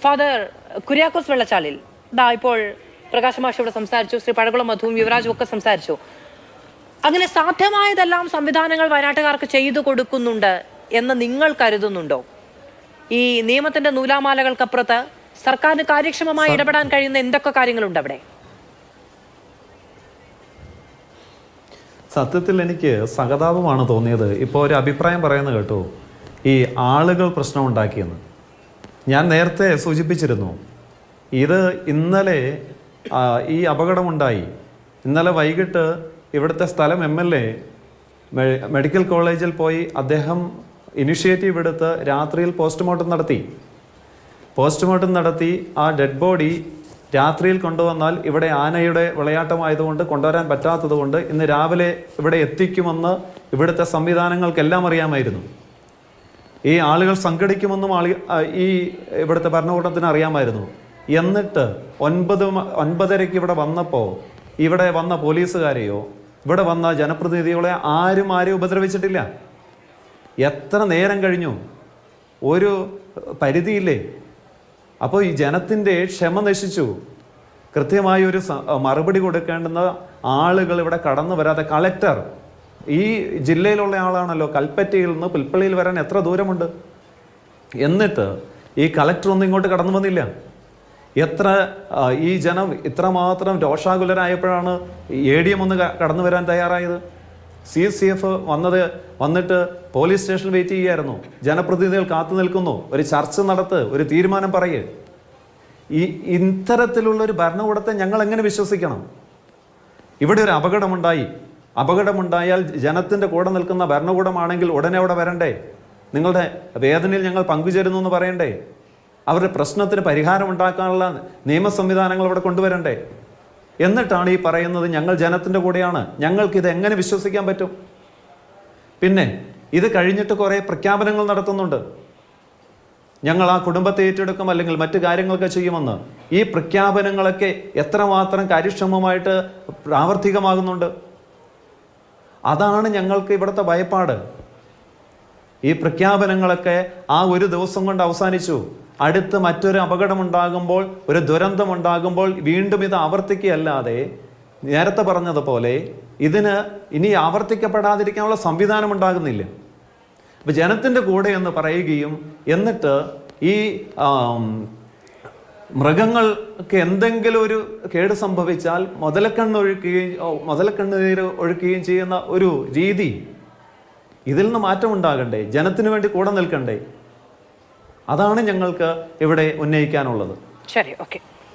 Father Kuriakose വെള്ളച്ചാലിൽ ഇപ്പോൾ പ്രകാശ് മാഷ് ഇവിടെ സംസാരിച്ചു, ശ്രീ പഴകുളം മധുവും യുവരാജും ഒക്കെ സംസാരിച്ചു. അങ്ങനെ സാധ്യമായതെല്ലാം സംവിധാനങ്ങൾ വയനാട്ടുകാർക്ക് ചെയ്തു കൊടുക്കുന്നുണ്ട് എന്ന് നിങ്ങൾ കരുതുന്നുണ്ടോ? ഈ നിയമത്തിന്റെ നൂലാമാലകൾക്കപ്പുറത്ത് സർക്കാരിന് കാര്യക്ഷമമായി ഇടപെടാൻ കഴിയുന്ന എന്തൊക്കെ കാര്യങ്ങളുണ്ട് അവിടെ? സത്യത്തിൽ എനിക്ക് സഹതാപമാണ് തോന്നിയത്. ഇപ്പോൾ ഒരു അഭിപ്രായം പറയുന്നത് കേട്ടോ, ഈ ആളുകൾ പ്രശ്നം ഉണ്ടാക്കിയെന്ന്. ഞാൻ നേരത്തെ സൂചിപ്പിച്ചിരുന്നു, ഇത് ഇന്നലെ ഈ അപകടമുണ്ടായി. ഇന്നലെ വൈകിട്ട് ഇവിടുത്തെ സ്ഥലം MLA മെഡിക്കൽ കോളേജിൽ പോയി അദ്ദേഹം ഇനിഷ്യേറ്റീവ് എടുത്ത് രാത്രിയിൽ പോസ്റ്റ്മോർട്ടം നടത്തി ആ ഡെഡ് ബോഡി രാത്രിയിൽ കൊണ്ടുവന്നാൽ ഇവിടെ ആനയുടെ വിളയാട്ടമായതുകൊണ്ട് കൊണ്ടുവരാൻ പറ്റാത്തതുകൊണ്ട് ഇന്ന് രാവിലെ ഇവിടെ എത്തിക്കുമെന്ന് ഇവിടുത്തെ സംവിധാനങ്ങൾക്കെല്ലാം അറിയാമായിരുന്നു. ഈ ആളുകൾ സംഘടിക്കുമെന്നും ഈ ഇവിടുത്തെ ഭരണകൂടത്തിന് അറിയാമായിരുന്നു. എന്നിട്ട് 9:30 ഇവിടെ വന്നപ്പോൾ ഇവിടെ വന്ന പോലീസുകാരെയോ ഇവിടെ വന്ന ജനപ്രതിനിധികളെ ആരും ഉപദ്രവിച്ചിട്ടില്ല. എത്ര നേരം കഴിഞ്ഞു? ഒരു പരിധിയില്ലേ? അപ്പോൾ ഈ ജനത്തിൻ്റെ ക്ഷമ നശിച്ചു. കൃത്യമായി ഒരു മറുപടി കൊടുക്കേണ്ടുന്ന ആളുകൾ ഇവിടെ കടന്നു വരാതെ, കളക്ടർ ഈ ജില്ലയിലുള്ള ആളാണല്ലോ, കൽപ്പറ്റയിൽ നിന്ന് പുൽപ്പള്ളിയിൽ വരാൻ എത്ര ദൂരമുണ്ട്? എന്നിട്ട് ഈ കളക്ടർ ഒന്നും ഇങ്ങോട്ട് കടന്നു വന്നില്ല. ഈ ജനം ഇത്രമാത്രം രോഷാകുലരായപ്പോഴാണ് ADM ഒന്ന് കടന്നു വരാൻ തയ്യാറായത്. CF വന്നിട്ട് പോലീസ് സ്റ്റേഷനിൽ വെയിറ്റ് ചെയ്യുകയായിരുന്നു. ജനപ്രതിനിധികൾ കാത്തു നിൽക്കുന്നു, ഒരു ചർച്ച നടത്ത്, ഒരു തീരുമാനം പറയേ. ഇത്തരത്തിലുള്ളൊരു ഭരണകൂടത്തെ ഞങ്ങൾ എങ്ങനെ വിശ്വസിക്കണം? ഇവിടെ ഒരു അപകടമുണ്ടായാൽ ജനത്തിൻ്റെ കൂടെ നിൽക്കുന്ന ഭരണകൂടമാണെങ്കിൽ ഉടനെ അവിടെ വരണ്ടേ? നിങ്ങളുടെ വേദനയിൽ ഞങ്ങൾ പങ്കുചേരുന്നു എന്ന് പറയണ്ടേ? അവരുടെ പ്രശ്നത്തിന് പരിഹാരം ഉണ്ടാക്കാനുള്ള നിയമ സംവിധാനങ്ങൾ ഇവിടെ കൊണ്ടുവരണ്ടേ? എന്നിട്ടാണ് ഈ പറയുന്നത് ഞങ്ങൾ ജനത്തിൻ്റെ കൂടെയാണ്. ഞങ്ങൾക്കിത് എങ്ങനെ വിശ്വസിക്കാൻ പറ്റും? പിന്നെ ഇത് കഴിഞ്ഞിട്ട് കുറേ പ്രഖ്യാപനങ്ങൾ നടത്തുന്നുണ്ട്. ഞങ്ങൾ ആ കുടുംബത്തെ ഏറ്റെടുക്കും, അല്ലെങ്കിൽ മറ്റു കാര്യങ്ങളൊക്കെ ചെയ്യുമെന്ന്. ഈ പ്രഖ്യാപനങ്ങളൊക്കെ എത്രമാത്രം കാര്യക്ഷമമായിട്ട് പ്രാവർത്തികമാകുന്നുണ്ട്? അതാണ് ഞങ്ങൾക്ക് ഇവിടുത്തെ ഭയപ്പാട്. ഈ പ്രഖ്യാപനങ്ങളൊക്കെ ആ ഒരു ദിവസം കൊണ്ട് അവസാനിച്ചു. അടുത്ത് മറ്റൊരു അപകടമുണ്ടാകുമ്പോൾ, ഒരു ദുരന്തമുണ്ടാകുമ്പോൾ വീണ്ടും ഇത് ആവർത്തിക്കുകയല്ലാതെ, നേരത്തെ പറഞ്ഞതുപോലെ ഇതിന് ഇനി ആവർത്തിക്കപ്പെടാതിരിക്കാനുള്ള സംവിധാനം ഉണ്ടാകുന്നില്ല. അപ്പം ജനത്തിൻ്റെ കൂടെ എന്ന് പറയുകയും എന്നിട്ട് ഈ മൃഗങ്ങൾക്ക് എന്തെങ്കിലും ഒരു കേട് സംഭവിച്ചാൽ മുതലക്കണ്ണീര് ഒഴുക്കുകയും ചെയ്യുന്ന ഒരു രീതി, ഇതിൽ നിന്ന് മാറ്റം ഉണ്ടാകണ്ടേ? ജനത്തിന് വേണ്ടി കൂടെ നിൽക്കണ്ടേ? അതാണ് ഞങ്ങൾക്ക് ഇവിടെ ഉന്നയിക്കാനുള്ളത്. ശരി, ഓക്കെ.